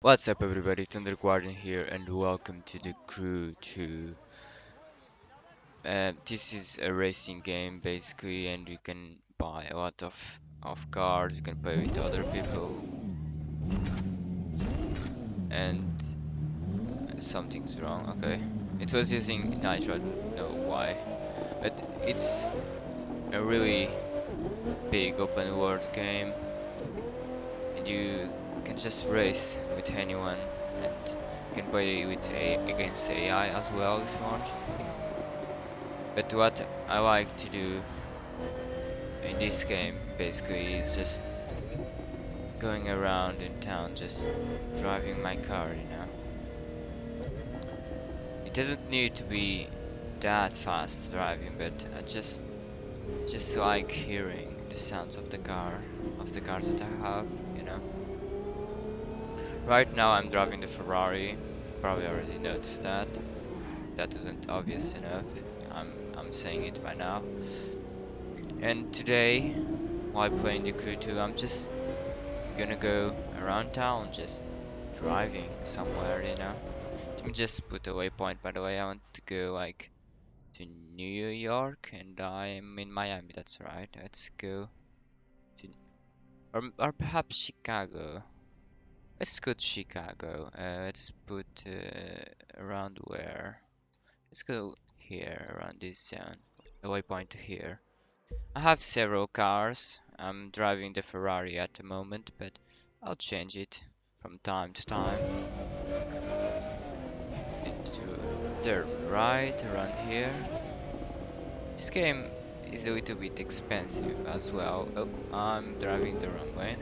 What's up everybody, Thunder Guardian here and welcome to the Crew 2. This is a racing game basically, and you can buy a lot of cars, you can play with other people, and something's wrong, okay. It was using nitro, I don't know why, but it's a really big open world game and you can just race with anyone, and you can play with against AI as well if you want. But what I like to do in this game basically is just going around in town, just driving my car. It doesn't need to be that fast driving, but I just like hearing the sounds of the cars that I have. Right now I'm driving the Ferrari. Probably already noticed that. That wasn't obvious enough. I'm saying it by now. And today, while playing the Crew 2, I'm just gonna go around town, just driving somewhere. Let me just put a waypoint, by the way. I want to go like to New York, and I'm in Miami, that's right. Let's go to, or perhaps Chicago. Let's go to Chicago. Let's put around where? Let's go here, around this zone. A waypoint here. I have several cars. I'm driving the Ferrari at the moment, but I'll change it from time to time. Into turn right around here. This game is a little bit expensive as well. Oh, I'm driving the wrong way.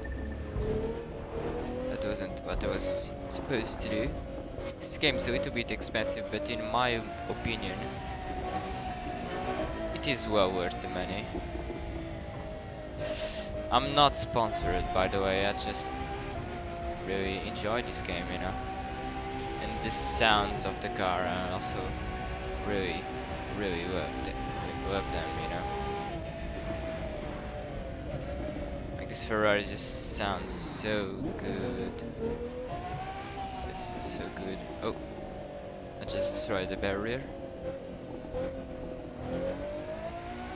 That wasn't what I was supposed to do. This game is a little bit expensive, but in my opinion, it is well worth the money. I'm not sponsored, by the way. I just really enjoy this game. And the sounds of the car are also really, really love them. Like this Ferrari just sounds so good. It's so good. Oh, I just destroyed the barrier.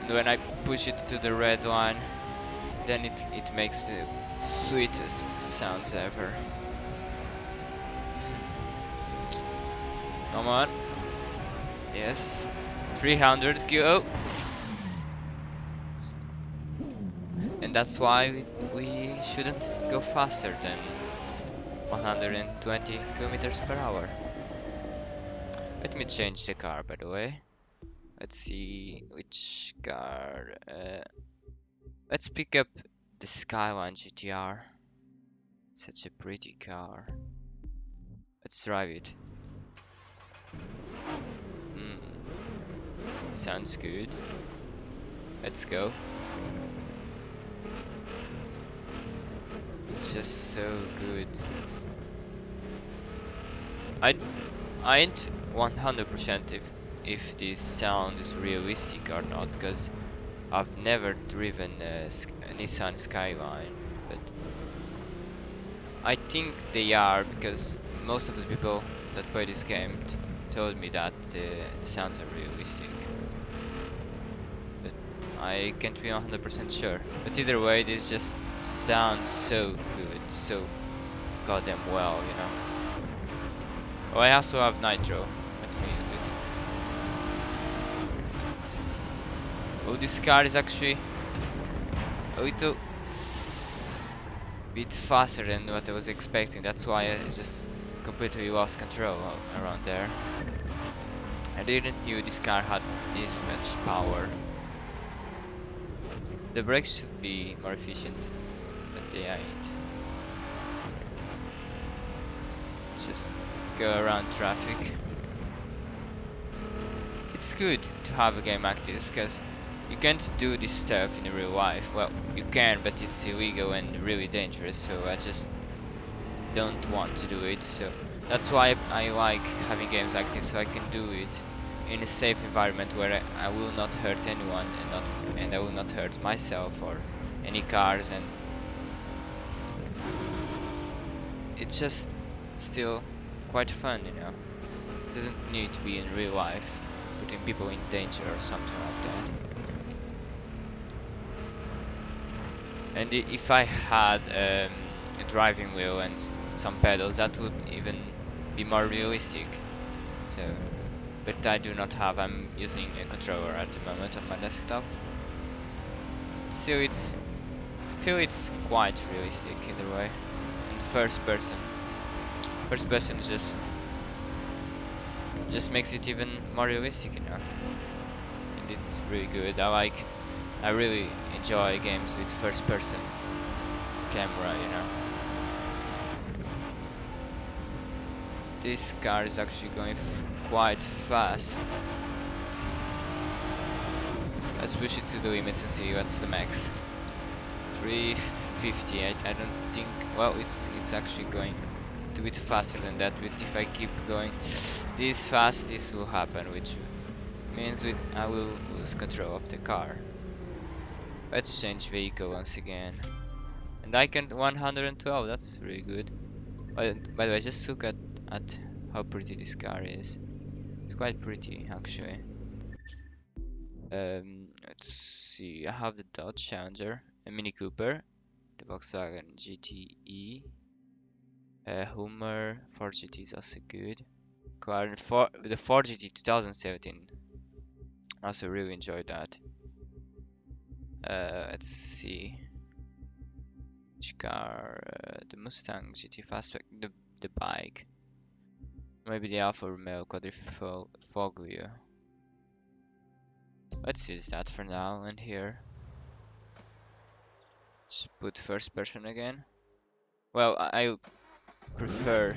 And when I push it to the red line, then it makes the sweetest sounds ever. Come on. Yes. 300 kilo. And that's why we shouldn't go faster than 120 kilometers per hour. Let me change the car, by the way. Let's see which car. Let's pick up the Skyline GTR. Such a pretty car. Let's drive it. Sounds good. Let's go. It's just so good. I ain't 100% if this sound is realistic or not, because I've never driven a Nissan Skyline, but I think they are, because most of the people that play this game told me that the sounds are realistic. But I can't be 100% sure. But either way, this just sounds so good, so goddamn well. Oh, I also have nitro. Let me use it. Oh, this car is actually a little bit faster than what I was expecting. That's why I just completely lost control around there. I didn't knew this car had this much power. The brakes should be more efficient, but they ain't. Let's just go around traffic. It's good to have a game like this, because you can't do this stuff in real life. Well, you can, but it's illegal and really dangerous, so I just don't want to do it. So that's why I like having games like this, so I can do it in a safe environment where I will not hurt anyone, and I will not hurt myself or any cars. And it's just still quite fun, you know. It doesn't need to be in real life, putting people in danger or something like that. And if I had a driving wheel and some pedals, that would even be more realistic. So, but I do not have. I'm using a controller at the moment on my desktop. Still, I feel it's quite realistic either way. And first person just makes it even more realistic, you know. And it's really good. I really enjoy games with first person camera, you know. This car is actually going quite fast. Let's push it to the limits and see what's the max. 350. I don't think. Well, it's actually going a bit faster than that. But if I keep going this fast, this will happen, which means I will lose control of the car. Let's change vehicle once again. And I can 112. That's really good. By the way, just look at how pretty this car is. It's quite pretty, actually. Let's see. I have the Dodge Challenger, a Mini Cooper, the Volkswagen GTE, Hummer, Ford GT is also good. The Ford GT 2017. I also really enjoyed that. Let's see. Which car? The Mustang GT Fastback, the bike. Maybe the Alfa Romeo Quadrifoglio. Let's use that for now. And here, let's put first person again. Well, I prefer.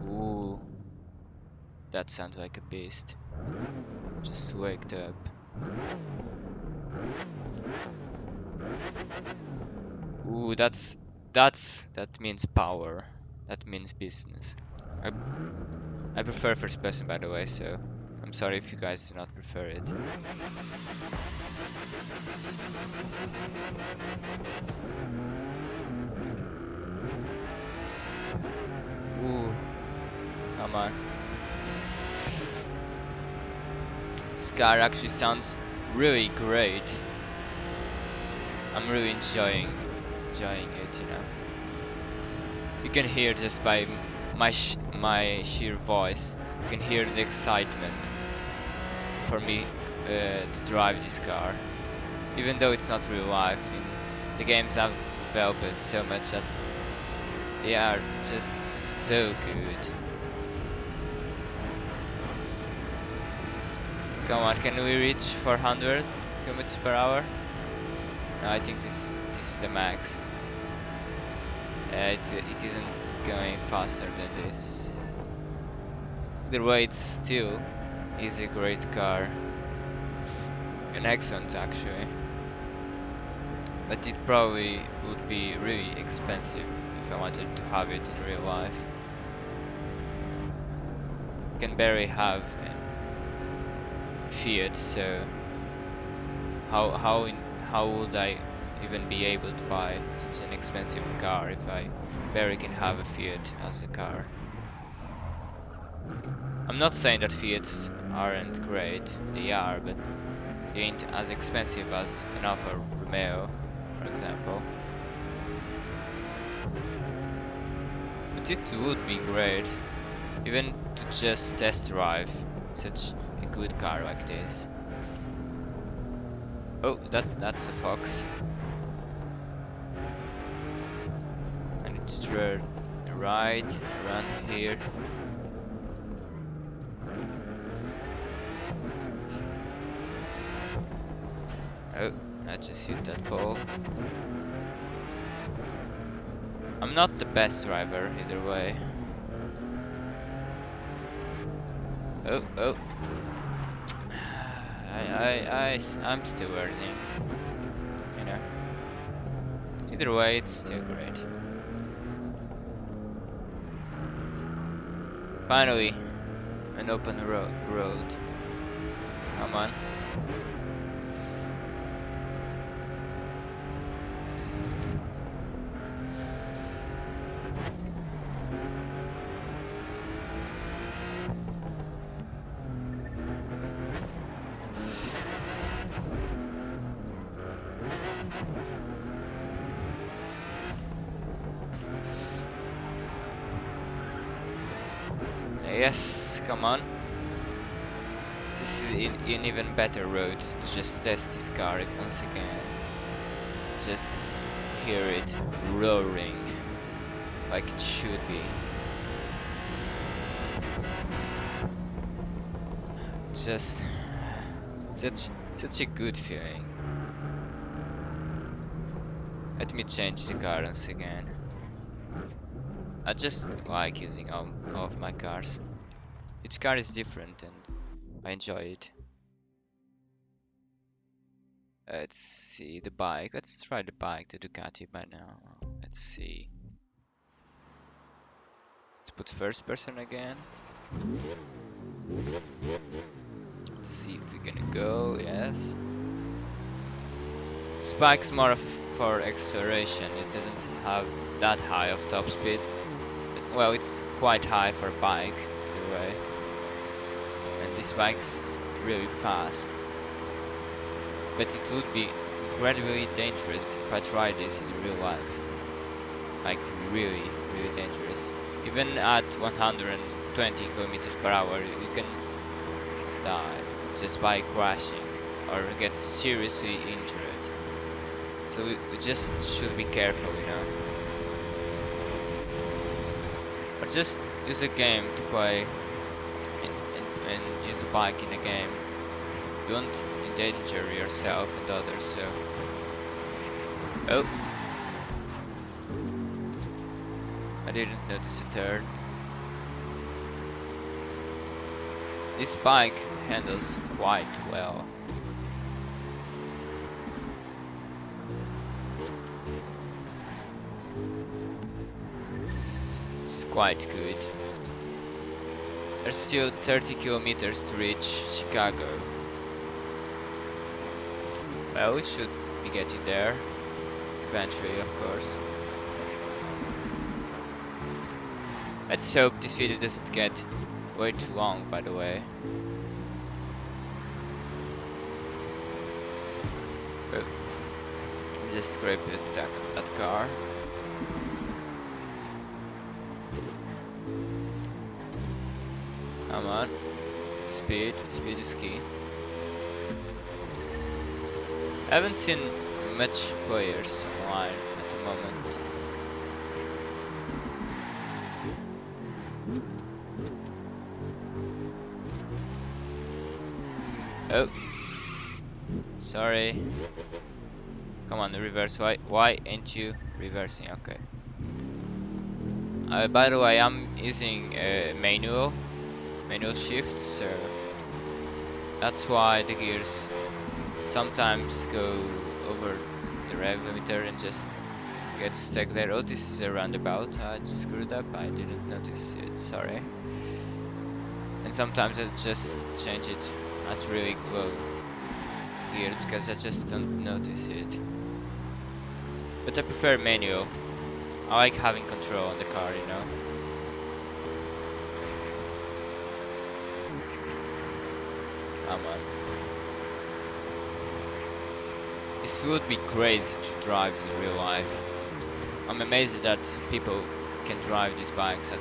Ooh, that sounds like a beast. Just waked up. Ooh, that means power. That means business. I prefer first person, by the way, so I'm sorry if you guys do not prefer it. Ooh, come on. This car actually sounds really great. I'm really enjoying it, you know. You can hear just by my sheer voice. You can hear the excitement for me to drive this car. Even though it's not real life, the games I've developed so much that they are just so good. Come on, can we reach 400 kilometers per hour? No, I think this is the max. It isn't going faster than this. Either way, it still is a great car. An excellent, actually. But it probably would be really expensive if I wanted to have it in real life. I can barely have Fiat, so how would I even be able to buy such an expensive car if I barely can have a Fiat as a car? I'm not saying that Fiats aren't great, they are, but they ain't as expensive as an Alfa Romeo, for example. But it would be great, even to just test drive such a good car like this. Oh, that's a fox. I need to turn right, run here. Oh, I just hit that pole. I'm not the best driver either way. Oh. I'm still learning, you know. Either way, it's still great. Finally, an open road. Come on. Yes, come on. This is an even better road to just test this car once again. Just hear it roaring like it should be. Just such a good feeling. Let me change the car once again. I just like using all of my cars. Each car is different and I enjoy it. Let's see the bike. Let's try the bike, the Ducati by now. Let's see. Let's put first person again. Let's see if we're gonna go. Yes. This bike's more for acceleration. It doesn't have that high of top speed. Well, it's quite high for a bike, either way. And this bike's really fast. But it would be incredibly dangerous if I tried this in real life. Like really dangerous. Even at 120 kilometers per hour, you can die just by crashing or get seriously injured. So we just should be careful, you know. Or just use a game to play and use a bike in a game. Don't endanger yourself and others, so... Oh! I didn't notice a turn. This bike handles quite well. It's quite good. There's still 30 kilometers to reach Chicago. Well, we should be getting there. Eventually, of course. Let's hope this video doesn't get way too long, by the way. Oh. Just scrape that car. Come on. Speed is key. I haven't seen much players online at the moment. Oh, sorry. Come on, reverse. Why ain't you reversing? Okay. By the way, I'm using manual shift, so that's why the gears sometimes go over the rev limiter and just get stuck there. Oh, this is a roundabout. I just screwed up. I didn't notice it. Sorry. And sometimes I just change it at really low gears because I just don't notice it. But I prefer manual. I like having control on the car, you know. Come on. This would be crazy to drive in real life. I'm amazed that people can drive these bikes at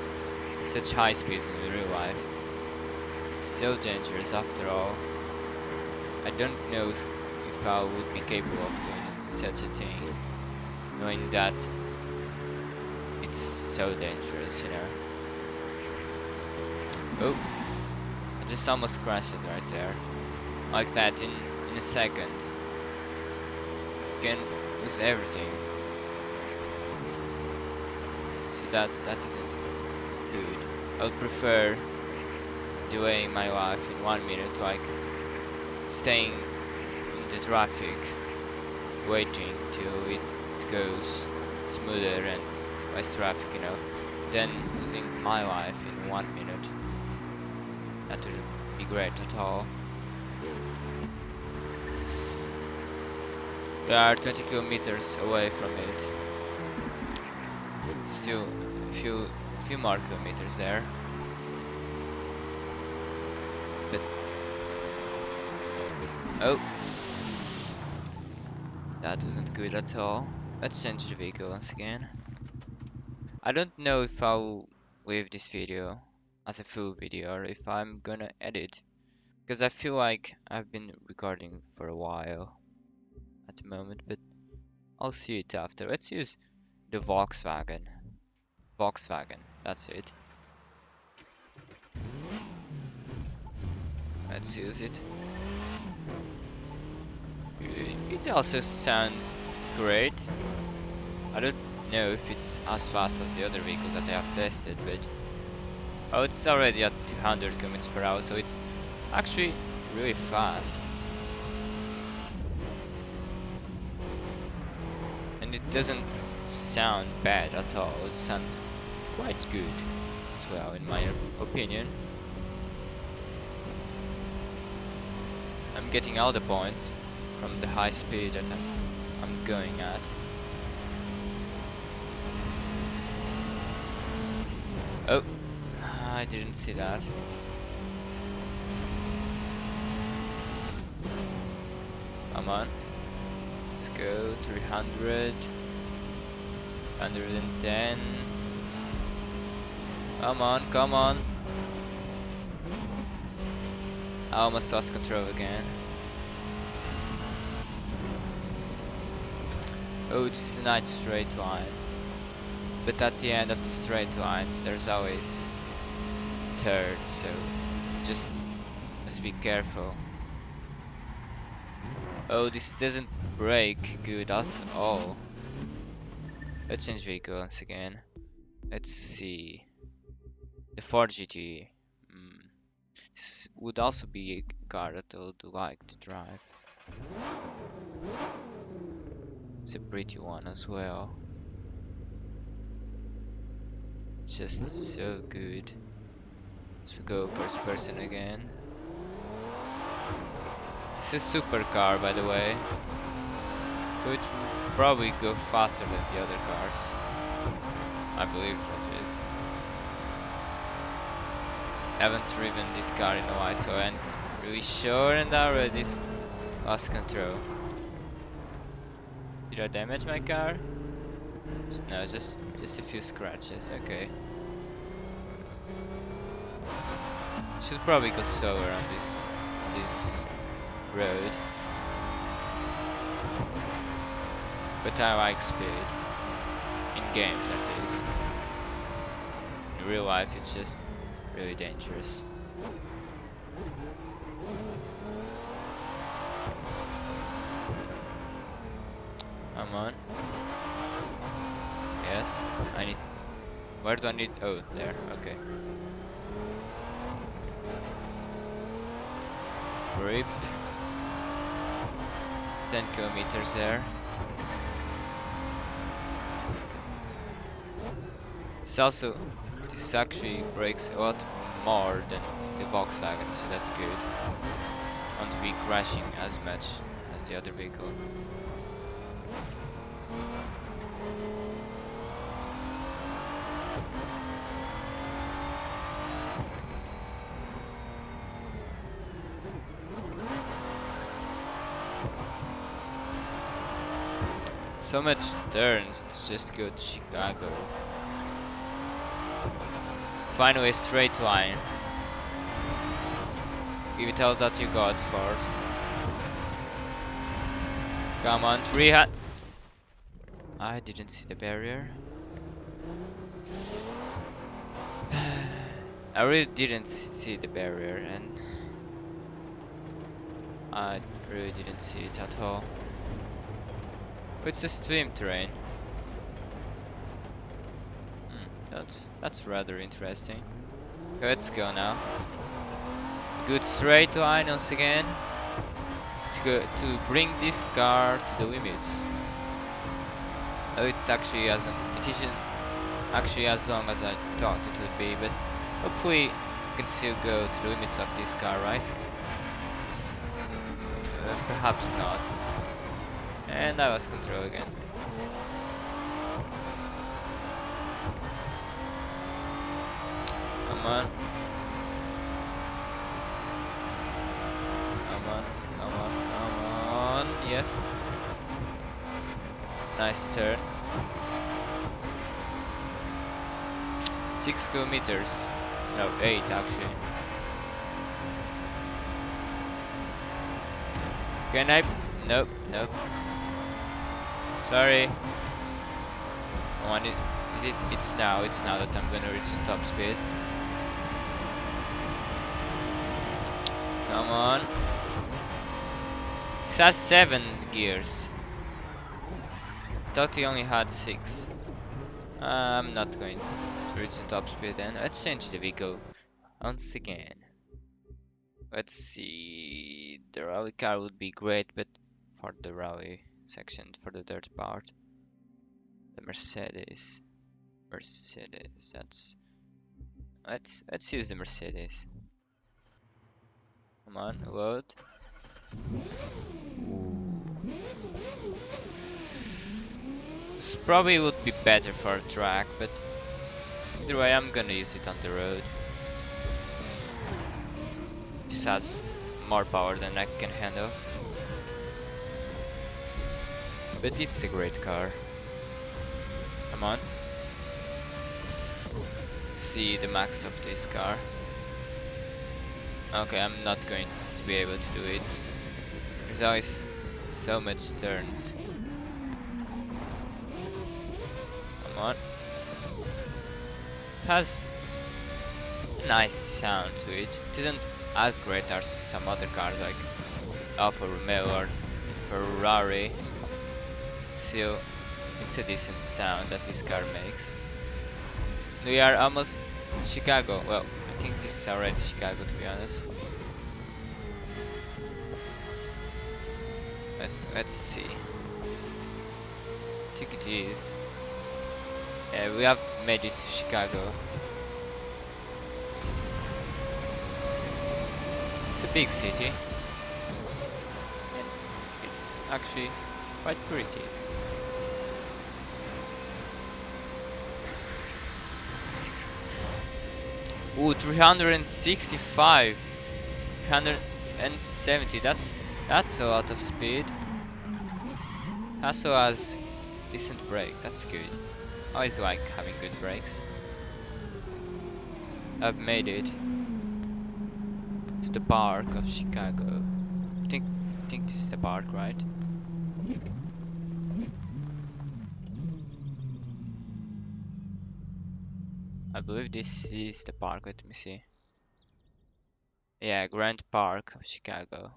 such high speeds in real life. It's so dangerous after all. I don't know if I would be capable of doing such a thing, knowing that it's so dangerous, you know. Oh, I just almost crashed it right there. Like that in a second. You can lose everything. So that isn't good. I would prefer delaying my life in 1 minute, like staying in the traffic, waiting till it goes smoother and less traffic, you know, than losing my life in 1 minute. That wouldn't be great at all. We are 20 kilometers away from it. Still a few more kilometers there. But oh, that wasn't good at all. Let's change the vehicle once again. I don't know if I'll leave this video as a full video or if I'm gonna edit, because I feel like I've been recording for a while at the moment, but I'll see it after. Let's use the Volkswagen. Volkswagen, that's it. Let's use it. It also sounds great. I don't know if it's as fast as the other vehicles that I have tested, but oh, it's already at 200 km per hour, so it's actually really fast. And it doesn't sound bad at all. It sounds quite good as well, in my opinion. I'm getting all the points from the high speed that I'm going at. Oh, I didn't see that. Come on, let's go. 300, 110. Come on, come on. I almost lost control again. Oh, it's a nice straight line. But at the end of the straight lines, there's always turn, so just must be careful. Oh, this doesn't brake good at all. Let's change vehicle once again. Let's see. The Ford GT. This would also be a car that I would like to drive. It's a pretty one as well. It's just so good. Let's go first person again. This is a supercar, by the way, so it will probably go faster than the other cars. I believe that is. Haven't driven this car in a while, so I'm really sure, and I already lost control. Did I damage my car? No, just a few scratches. Okay. Should probably go slower on this road, but I like speed in games, that is. In real life, it's just really dangerous. Come on. Yes, I need. Where do I need? Oh, there. Okay. Rip. 10 kilometers there. This actually brakes a lot more than the Volkswagen, so that's good. Won't be crashing as much as the other vehicle. So much turns to just go to Chicago. Finally, a straight line. Give it all that you got, Ford. Come on, 300. I didn't see the barrier. I really didn't see the barrier, and I really didn't see it at all. It's a stream terrain. That's rather interesting. Okay, let's go now. Good straight line once again to bring this car to the limits. Oh, it isn't actually as long as I thought it would be, but hopefully we can still go to the limits of this car, right? Perhaps not. And I lost control again. Come on. Come on, come on, come on. Yes. Nice turn. 6 kilometers. No, 8 actually. Can I? Nope, nope. Sorry. I want it. Is it? It's now. It's now that I'm gonna reach top speed. Come on. This has 7 gears. Thought he only had 6. I'm not going to reach the top speed then. Let's change the vehicle once again. Let's see. The rally car would be great, but for the rally section, for the dirt part, the Mercedes. Mercedes. Let's use the Mercedes. Come on, load. This probably would be better for a track, but either way, I'm gonna use it on the road. This has more power than I can handle. But it's a great car. Come on. Let's see the max of this car. Okay, I'm not going to be able to do it. There's always so much turns. Come on. It has a nice sound to it. It isn't as great as some other cars like Alfa Romeo or Ferrari. Still, it's a decent sound that this car makes. We are almost Chicago. Well, I think this is already Chicago, to be honest. But let's see. I think it is. Yeah, we have made it to Chicago. It's a big city. And it's actually quite pretty. Ooh, 365, 370. That's a lot of speed. Also has decent brakes. That's good. I always like having good brakes. I've made it to the park of Chicago. I think this is the park, right? I believe this is the park. Let me see. Yeah, Grand Park of Chicago.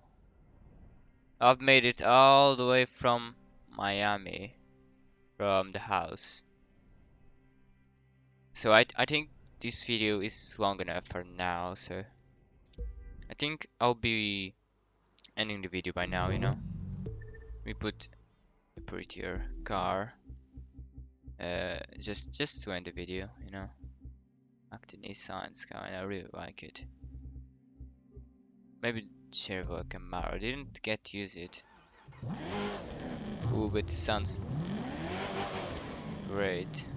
I've made it all the way from Miami, from the house. So I think this video is long enough for now, so I think I'll be ending the video by now, you know. We put a prettier car, just to end the video, you know. Like the Nissan Skyline, I really like it. Maybe Chevrolet Camaro, didn't get to use it. Ooh, but it sounds great.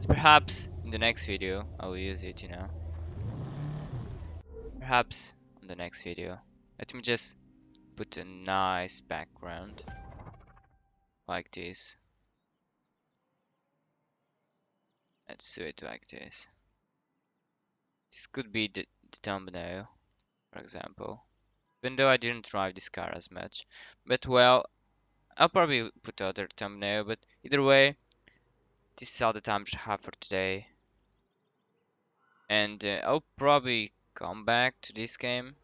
So perhaps in the next video I will use it, you know. Perhaps on the next video. Let me just put a nice background like this. Let's do it like this. This could be the thumbnail, for example. Even though I didn't drive this car as much. But well, I'll probably put other thumbnail, but either way, this is all the time I have for today. And I'll probably come back to this game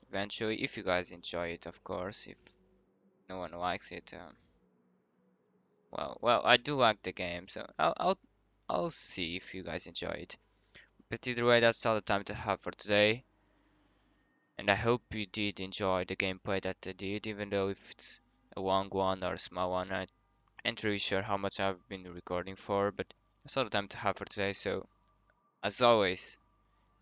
eventually, if you guys enjoy it, of course. If no one likes it, well, I do like the game, so I'll see if you guys enjoy it. But either way, that's all the time to have for today. And I hope you did enjoy the gameplay that I did, even though if it's a long one or a small one, I ain't really sure how much I've been recording for, but that's all the time to have for today. So, as always,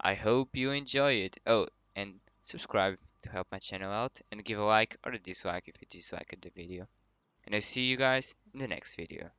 I hope you enjoy it. Oh, and subscribe to help my channel out, and give a like or a dislike if you disliked the video. And I see you guys in the next video.